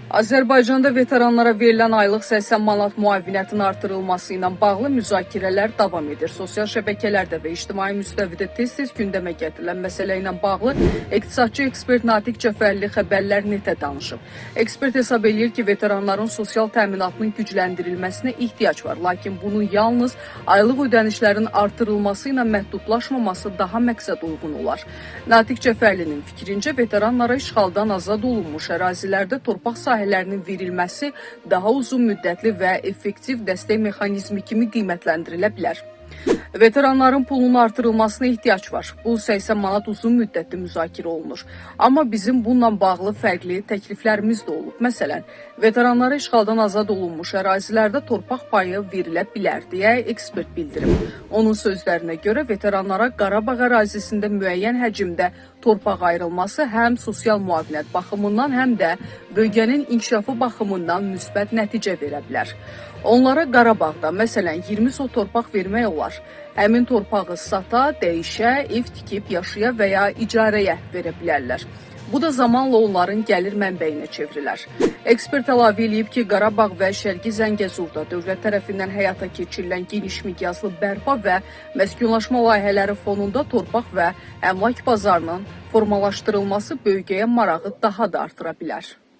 Azərbaycanda veteranlara verilən aylıq 80 manat müavinətin artırılması ilə bağlı müzakirələr davam edir. Sosial şəbəkələrdə və ictimai müstəvidə tez-tez gündəmə gətirilən məsələ ilə bağlı iqtisadçı ekspert Natiq Cəfərli xəbərlər netə danışıb. Ekspert hesab edir ki, veteranların sosial təminatının gücləndirilməsinə ehtiyac var. Lakin bunun yalnız aylıq ödənişlərin artırılması ilə məhdudlaşmaması daha məqsəd uyğun olar. Natiq Cəfərlinin fikrincə, veteranlara işğaldan azad olunmuş ərazilərdə torpaq sahələrinin verilməsi daha uzun müddətli və effektiv dəstək mexanizmi kimi qiymətləndirilə bilər. Veteranların pulunun artırılmasına ehtiyac var. Bu 80 manat uzun müddətli müzakirə olunur. Amma bizim bununla bağlı fərqli təkliflərimiz də olub. Məsələn, veteranlara işğaldan azad olunmuş ərazilərdə torpaq payı verilə bilər, deyə ekspert bildirib. Onun sözlərinə görə veteranlara Qarabağ ərazisində müəyyən həcmdə torpaq ayrılması həm sosial müavinət baxımından, həm də bölgənin inkişafı baxımından müsbət nəticə verə bilər. Onlara Qarabağda, məsələn, 20 sot torpaq vermək olar. Həmin torpağı sata, dəyişə, ev tikib yaşaya və ya icarəyə verə bilərlər. Bu da zamanla onların gəlir mənbəyinə çevrilər. Ekspert əlavə edib ki, Qarabağ və Şərqi Zəngəzurda dövlət tərəfindən həyata keçirilən geniş miqyaslı bərpa və məskunlaşma layihələri fonunda torpaq və əmlak bazarının formalaşdırılması bölgəyə marağı daha da artıra bilər.